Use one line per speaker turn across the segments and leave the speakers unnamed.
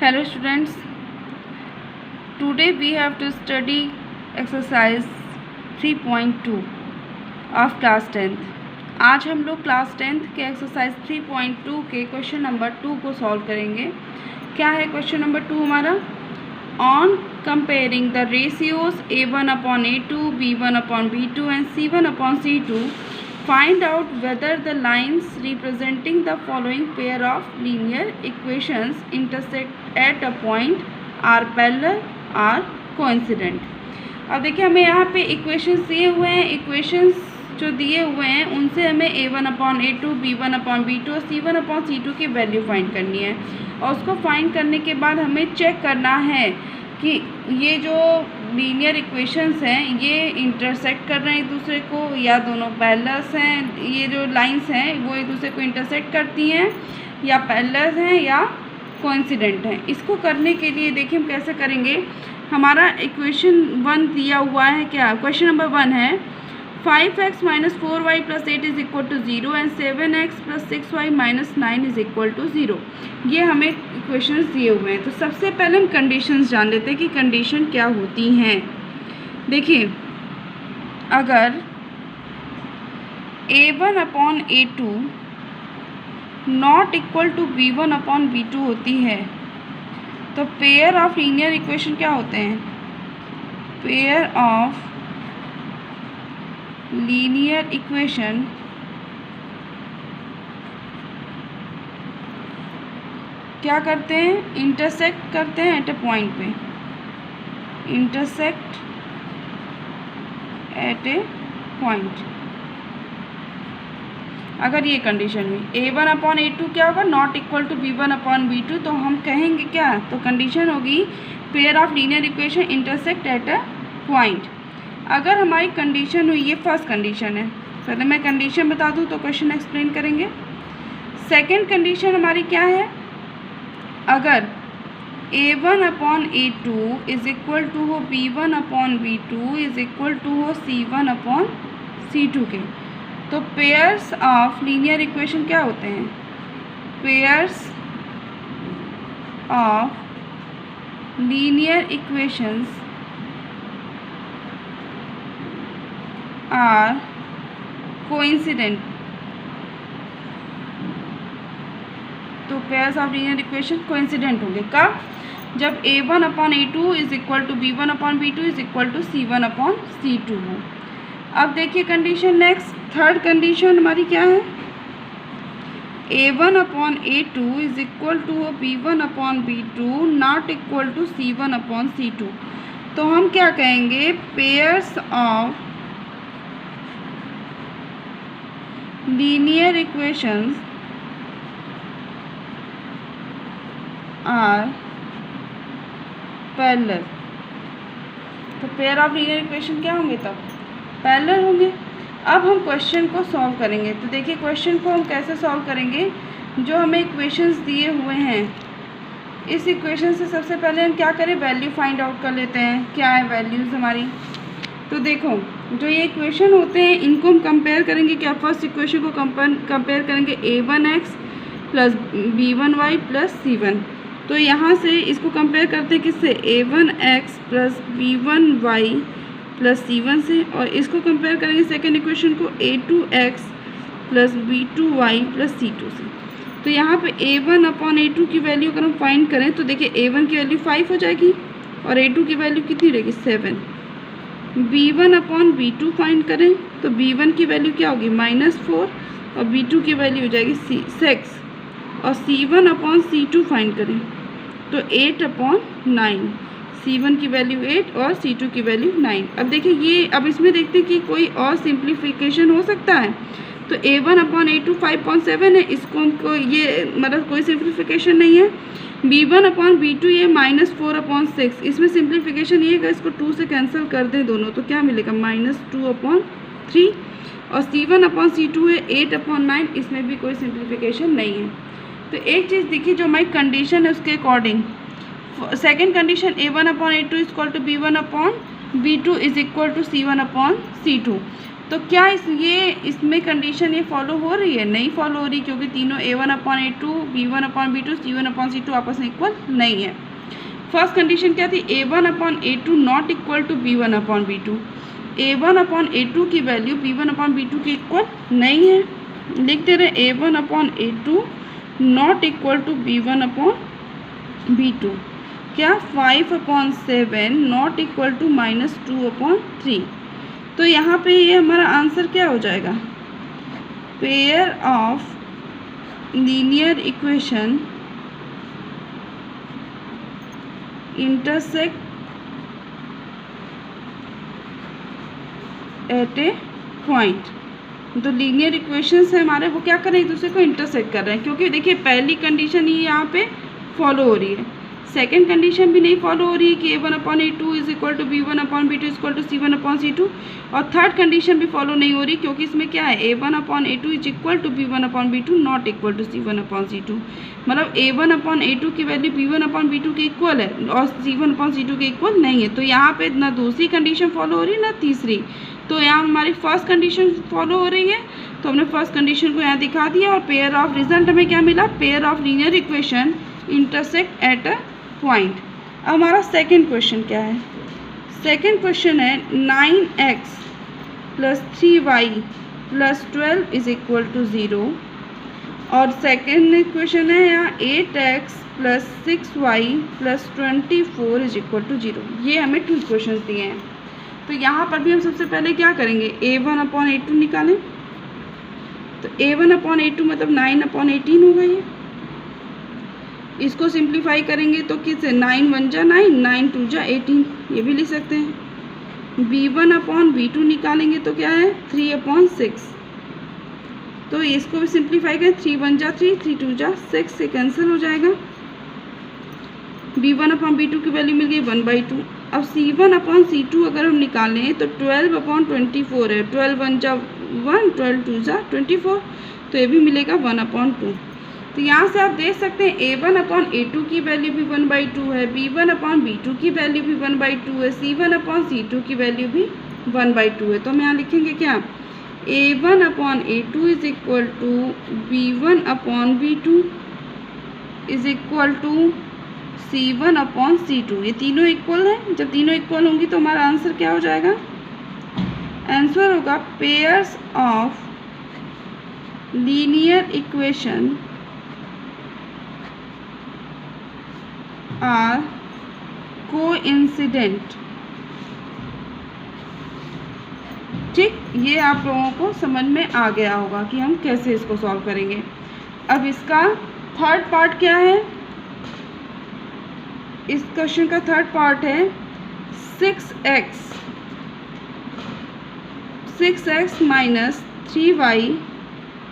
Hello students, today we have to study exercise 3.2 of class 10th। आज हम लोग class 10th के exercise 3.2 के क्वेश्चन नंबर 2 को सॉल्व करेंगे। क्या है क्वेश्चन नंबर 2 हमारा? On comparing the ratios a1/a2, b1/b2 and c1/c2, find out whether the lines representing the following pair of linear equations intersect at a point are parallel or coincident। अब देखिए हमें यहाँ पे equations दिए हुए हैं। Equations जो दिए हुए हैं उनसे हमें a1/a2, b1/b2 और c1/c2 की वैल्यू फाइंड करनी है, और उसको फाइंड करने के बाद हमें चेक करना है कि ये जो लीनियर इक्वेशंस हैं ये इंटरसेक्ट कर रहे हैं एक दूसरे को या दोनों पैरेलल्स हैं। ये जो लाइंस हैं वो एक दूसरे को इंटरसेक्ट करती हैं या पैरेलल्स हैं या कोइंसिडेंट हैं। इसको करने के लिए देखिए हम कैसे करेंगे। हमारा इक्वेशन 1 दिया हुआ है। क्या क्वेश्चन नंबर 1 है 5x - 4y + 8 = 0 and 7x + 6y - 9 = 0। ये हमें इक्वेशंस दिए हुए हैं। तो सबसे पहले हम कंडीशंस जान लेते हैं कि कंडीशन क्या होती हैं। देखिए अगर a1/a2 ≠ b1/b2 होती है तो पेयर ऑफ लीनियर इक्वेशन क्या होते हैं? पेयर ऑफ लीनियर इक्वेशन क्या करते हैं? इंटरसेक्ट करते हैं एट ए पॉइंट पे। Intersect at A point. अगर ये कंडीशन हुई a1/a2 क्या होगा? ≠ b1/b2, तो हम कहेंगे क्या? तो कंडीशन होगी pair of linear equation intersect at A point. अगर हमारी कंडीशन हुई, ये फर्स्ट कंडीशन है, पहले मैं कंडीशन बता दूँ तो क्वेश्चन एक्सप्लेन करेंगे। सेकंड कंडीशन हमारी क्या है? अगर a1/a2 = b1/b2 = c1/c2 के, तो पेयर्स ऑफ लीनियर इक्वेशन क्या होते हैं? Pairs of linear equations are coincident. तो pairs of linear equation coincident होंगे कब? जब a1/a2 = b1/b2 = c1/c2 हो। अब देखिए कंडीशन नेक्स्ट, थर्ड कंडीशन हमारी क्या है? a1/a2 = b1/b2 ≠ c1/c2, तो हम क्या कहेंगे? Pairs of linear equations are parallel. तो पेयर ऑफ लीनियर इक्वेशन क्या होंगे? तब पैरेलल होंगे। अब हम क्वेश्चन को सॉल्व करेंगे। तो देखिए क्वेश्चन को हम कैसे सॉल्व करेंगे। जो हमें इक्वेशंस दिए हुए हैं इस इक्वेशन से सबसे पहले हम क्या करें? वैल्यू फाइंड आउट कर लेते हैं। क्या है वैल्यूज़ हमारी? तो देखो जो ये इक्वेशन होते हैं इनको हम कंपेयर करेंगे। क्या? फर्स्ट इक्वेशन को कंपेयर करेंगे a1x + b1y + c1। तो यहाँ से इसको कंपेयर करते हैं किससे? a1x + b1y + c1 से, और इसको कंपेयर करेंगे सेकेंड इक्वेशन को a2x + b2y + c2 से। तो यहाँ पे a1/a2 की वैल्यू अगर हम फाइंड करें तो देखिए a1 की वैल्यू 5 हो जाएगी और a2 की वैल्यू कितनी रहेगी? 7। b1/b2 फाइंड करें तो b1 की वैल्यू क्या होगी? -4, और b2 की वैल्यू हो जाएगी 6, और c1/c2 फाइंड करें तो 8/9। c1 की वैल्यू 8 और c2 की वैल्यू 9। अब देखिए ये, अब इसमें देखते हैं कि कोई और सिंप्लीफिकेशन हो सकता है। तो a1/a2 5.7 है, इसको हमको ये मतलब कोई सिंप्लीफिकेशन नहीं है। b1/b2 ये -4/6, इसमें सिंप्लीफिकेशन ये है, इसको 2 से कैंसिल कर दें दोनों तो क्या मिलेगा? -2/3, और c1/c2 है 8/9, इसमें भी कोई सिंप्लीफिकेशन नहीं है। तो एक चीज़ देखिए जो हमारी कंडीशन है उसके according second condition a1/a2 = b1/b2 = c1/c2, तो क्या इसमें कंडीशन ये फॉलो हो रही है? नहीं फॉलो हो रही, क्योंकि तीनों A1/A2, B1/B2, C1/C2 आपस में इक्वल नहीं है। फर्स्ट कंडीशन क्या थी? A1/A2 not equal to B1/B2। A1/A2 की वैल्यू B1/B2 के इक्वल नहीं है। लिख दे रहे A1/A2 not equal to B1/B2। क्या? 5/7 नॉट इक्वल टू -2/3। तो यहाँ पे ये हमारा आंसर क्या हो जाएगा? Pair of linear equation intersect at A point. तो लीनियर इक्वेशंस है हमारे, वो क्या कर रहे हैं? एक दूसरे को इंटरसेक्ट कर रहे हैं, क्योंकि देखिए पहली कंडीशन ही यहाँ पे फॉलो हो रही है, सेकेंड कंडीशन भी नहीं फॉलो हो रही है कि A1/A2 is equal to B1/B2 is equal to C1/C2, और थर्ड कंडीशन भी फॉलो नहीं हो रही, क्योंकि इसमें क्या है? A1/A2 is equal to B1/B2 not equal to C1/C2। मतलब A1/A2 की वैल्यू B1/B2 के इक्वल है और C1/C2 के इक्वल नहीं है। तो यहाँ पे ना दूसरी कंडीशन फॉलो हो रही है ना तीसरी, तो यहाँ हमारी फर्स्ट कंडीशन फॉलो हो रही है, तो हमने फर्स्ट कंडीशन को यहाँ दिखा दिया। और पेयर ऑफ रिजल्ट हमें क्या मिला? Pair of linear equation intersect at a point. अब हमारा सेकंड क्वेश्चन क्या है? सेकंड क्वेश्चन है 9x + 3y + 12 is equal to 0, और सेकंड इक्वेशन है यहाँ 8x + 6y + 24 is equal to 0। ये हमें टू इक्वेशंस दिए हैं। तो यहाँ पर भी हम सबसे पहले क्या करेंगे? A1/A2 निकालें। तो A1/A2 मतलब 9/18 हो गई है। इसको सिंप्लीफाई करेंगे तो किससे? 9 1 जा 9, 9 2 जा 18, ये भी लिख सकते हैं। B1/B2 निकालेंगे तो क्या है? 3/6। तो इसको भी सिंप्लीफाई करें, 3 1 जा 3, 3 2 जा 6 से कैंसिल हो जाएगा। B1/B2 की वैल्यू मिल गई 1/2। अब C1/C2 अगर हम निकालें तो 12/24 है, 12 1 जा 1, 12 2 जा 24, तो ये भी मिलेगा 1/2। तो यहाँ से आप देख सकते हैं A1/A2 की वैल्यू भी 1/2 है, B1/B2 की वैल्यू भी 1/2 है, C1/C2 की वैल्यू भी 1/2 है। तो हम यहाँ लिखेंगे क्या? A1/A2 is equal to B1/B2 is equal to C1/C2। ये तीनों इक्वल हैं। जब तीनों इक्वल होंगी तो हमारा आंसर क्या हो जाएगा? आंसर होगा pairs of linear equation are coincident. ठीक, ये आप लोगों को समझ में आ गया होगा कि हम कैसे इसको सॉल्व करेंगे। अब इसका थर्ड पार्ट क्या है? इस क्वेश्चन का थर्ड पार्ट है 6x - 3y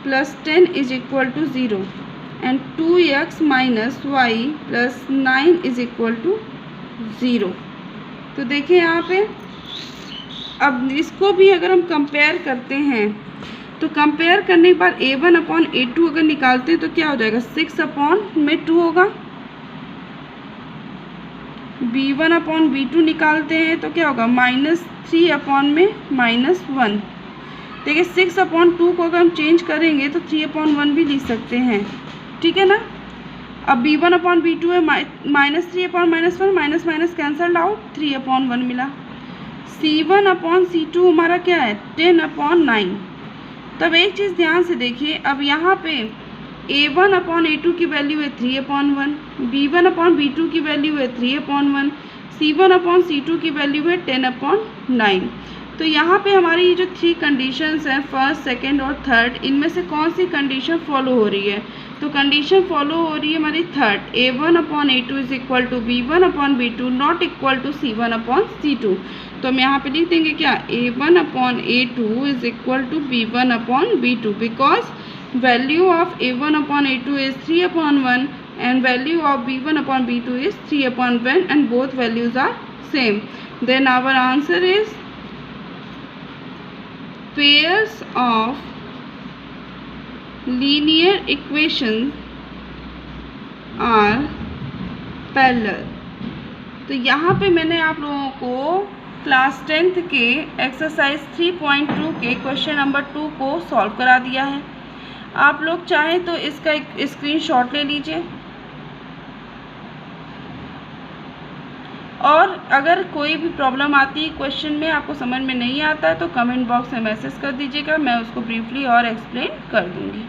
+ 10 is equal to 0 and 2x - y + 9 is equal to 0। तो देखिए यहाँ पे, अब इसको भी अगर हम कंपेयर करते हैं तो कंपेयर करने के बाद A1/A2 अगर निकालते हैं तो क्या हो जाएगा? 6/2 होगा। B1/B2 निकालते हैं तो क्या होगा? -3/(-1). देखिए 6/2 को अगर हम चेंज करेंगे तो 3/1 भी लिख सकते हैं, ठीक है ना। अब B1/B2 है -3/-1, माइनस कैंसल्ड आउट, 3/1 मिला। C1/C2 हमारा क्या है? 10/9। तब एक चीज़ ध्यान से देखिए, अब यहाँ पे A1/A2 की वैल्यू है 3/1, B1/B2 की वैल्यू है 3/1, C1/C2 की वैल्यू है 10/9। तो यहाँ पे हमारी ये जो थ्री कंडीशंस हैं, फर्स्ट, सेकंड और थर्ड, इनमें से कौन सी कंडीशन फॉलो हो रही है? तो कंडीशन फॉलो हो रही है हमारी third, A1/A2 is equal to B1/B2 not equal to C1/C2। तो हम यहाँ पे लिख देंगे क्या? A1/A2 is equal to B1/B2 because value of A1/A2 is 3/1 and value of B1/B2 is 3/1 and both values are same. Then our answer is pairs of linear equations are parallel। तो यहाँ पे मैंने आप लोगों को क्लास 10th के exercise 3.2 के question number 2 को सॉल्व करा दिया है। आप लोग चाहें तो इसका एक स्क्रीनशॉट ले लीजिए और अगर कोई भी प्रॉब्लम आती है क्वेश्चन में, आपको समझ में नहीं आता है तो कमेंट बॉक्स में मैसेज कर दीजिएगा, मैं उसको ब्रीफली और एक्सप्लेन कर दूँगी।